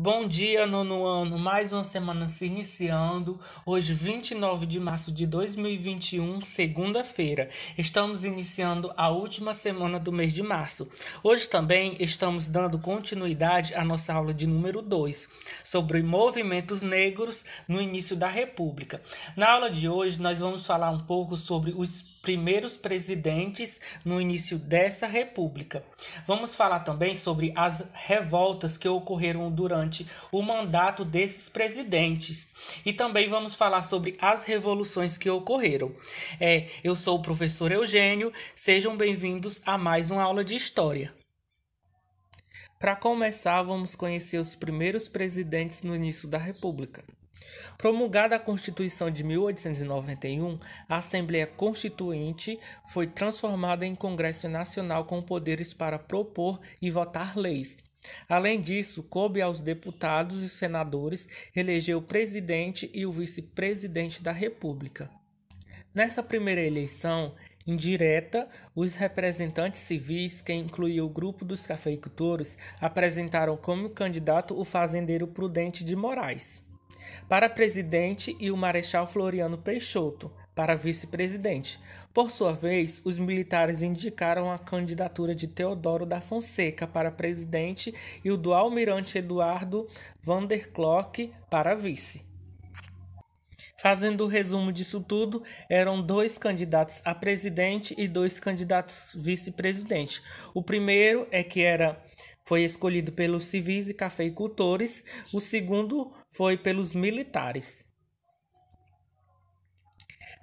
Bom dia, nono ano. Mais uma semana se iniciando. Hoje, 29 de março de 2021, segunda-feira. Estamos iniciando a última semana do mês de março. Hoje também estamos dando continuidade à nossa aula de número 2, sobre movimentos negros no início da República. Na aula de hoje, nós vamos falar um pouco sobre os primeiros presidentes no início dessa República. Vamos falar também sobre as revoltas que ocorreram durante o mandato desses presidentes. E também vamos falar sobre as revoluções que ocorreram. Eu sou o professor Eugênio, sejam bem-vindos a mais uma aula de História. Para começar, vamos conhecer os primeiros presidentes no início da República. Promulgada a Constituição de 1891, a Assembleia Constituinte foi transformada em Congresso Nacional com poderes para propor e votar leis. Além disso, coube aos deputados e senadores eleger o presidente e o vice-presidente da República. Nessa primeira eleição indireta, os representantes civis, que incluía o grupo dos cafeicultores, apresentaram como candidato o fazendeiro Prudente de Moraes para presidente e o Marechal Floriano Peixoto para vice-presidente. Por sua vez, os militares indicaram a candidatura de Teodoro da Fonseca para presidente e o do almirante Eduardo van der Klock para vice. Fazendo o resumo disso tudo, eram 2 candidatos a presidente e 2 candidatos vice-presidente. O primeiro foi escolhido pelos civis e cafeicultores, o segundo foi pelos militares.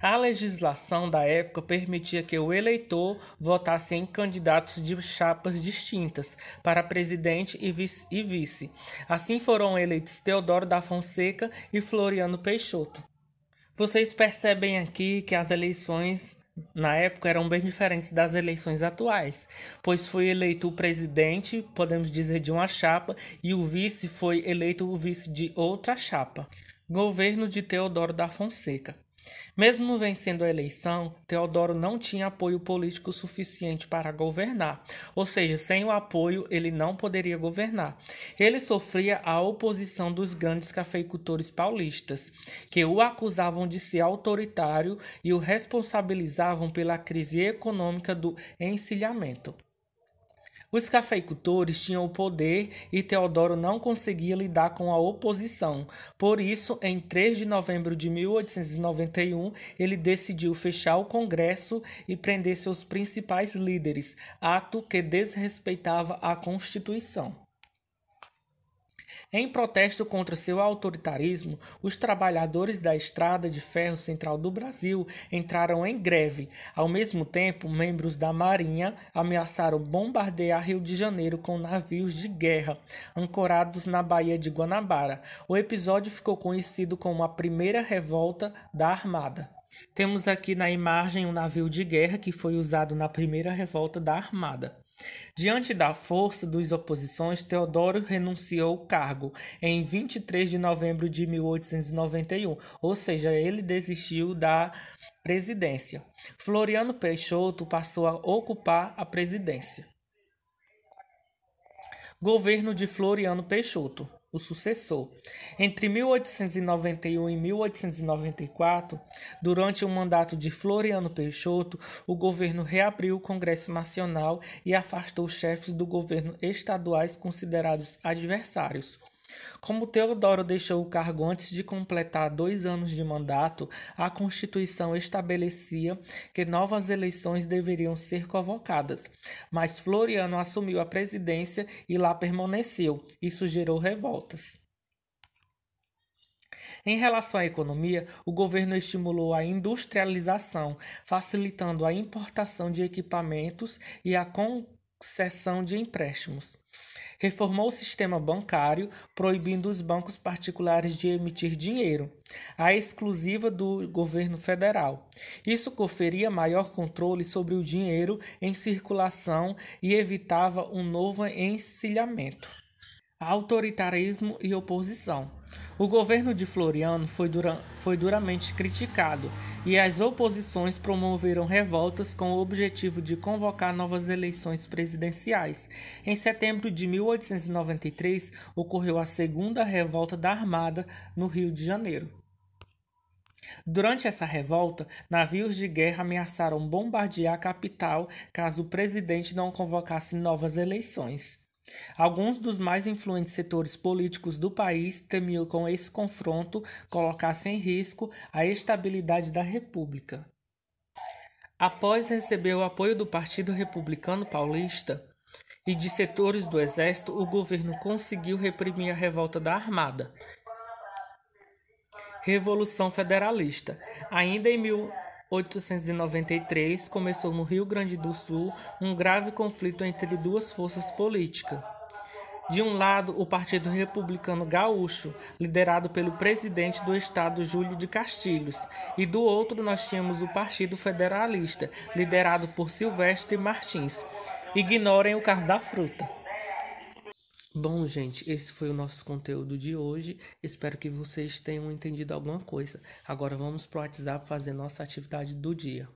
A legislação da época permitia que o eleitor votasse em candidatos de chapas distintas para presidente e vice. Assim foram eleitos Teodoro da Fonseca e Floriano Peixoto. Vocês percebem aqui que as eleições na época eram bem diferentes das eleições atuais, pois foi eleito o presidente, podemos dizer, de uma chapa, e o vice foi eleito o vice de outra chapa. Governo de Teodoro da Fonseca. Mesmo vencendo a eleição, Teodoro não tinha apoio político suficiente para governar, ou seja, sem o apoio ele não poderia governar. Ele sofria a oposição dos grandes cafeicultores paulistas, que o acusavam de ser autoritário e o responsabilizavam pela crise econômica do encilhamento. Os cafeicultores tinham o poder e Teodoro não conseguia lidar com a oposição. Por isso, em 3 de novembro de 1891, ele decidiu fechar o Congresso e prender seus principais líderes, ato que desrespeitava a Constituição. Em protesto contra seu autoritarismo, os trabalhadores da Estrada de Ferro Central do Brasil entraram em greve. Ao mesmo tempo, membros da Marinha ameaçaram bombardear Rio de Janeiro com navios de guerra ancorados na Baía de Guanabara. O episódio ficou conhecido como a Primeira Revolta da Armada. Temos aqui na imagem um navio de guerra que foi usado na Primeira Revolta da Armada. Diante da força das oposições, Teodoro renunciou ao cargo em 23 de novembro de 1891, ou seja, ele desistiu da presidência. Floriano Peixoto passou a ocupar a presidência. Governo de Floriano Peixoto, o sucessor. Entre 1891 e 1894, durante o mandato de Floriano Peixoto, o governo reabriu o Congresso Nacional e afastou chefes do governo estaduais considerados adversários. Como Teodoro deixou o cargo antes de completar 2 anos de mandato, a Constituição estabelecia que novas eleições deveriam ser convocadas, mas Floriano assumiu a presidência e lá permaneceu. Isso gerou revoltas. Em relação à economia, o governo estimulou a industrialização, facilitando a importação de equipamentos e a concessão de empréstimos. Reformou o sistema bancário, proibindo os bancos particulares de emitir dinheiro, à exclusiva do governo federal. Isso conferia maior controle sobre o dinheiro em circulação e evitava um novo encilhamento. Autoritarismo e oposição. O governo de Floriano foi duramente criticado e as oposições promoveram revoltas com o objetivo de convocar novas eleições presidenciais. Em setembro de 1893, ocorreu a Segunda Revolta da Armada no Rio de Janeiro. Durante essa revolta, navios de guerra ameaçaram bombardear a capital caso o presidente não convocasse novas eleições. Alguns dos mais influentes setores políticos do país temiam que com esse confronto colocasse em risco a estabilidade da República. Após receber o apoio do Partido Republicano Paulista e de setores do Exército, o governo conseguiu reprimir a revolta da Armada. Revolução Federalista. Ainda em 1893, começou no Rio Grande do Sul um grave conflito entre duas forças políticas. De um lado, o Partido Republicano Gaúcho, liderado pelo presidente do estado Júlio de Castilhos, e do outro nós tínhamos o Partido Federalista, liderado por Silvestre Martins. Ignorem o carro da fruta. Bom, gente, esse foi o nosso conteúdo de hoje. Espero que vocês tenham entendido alguma coisa. Agora vamos para o WhatsApp fazer nossa atividade do dia.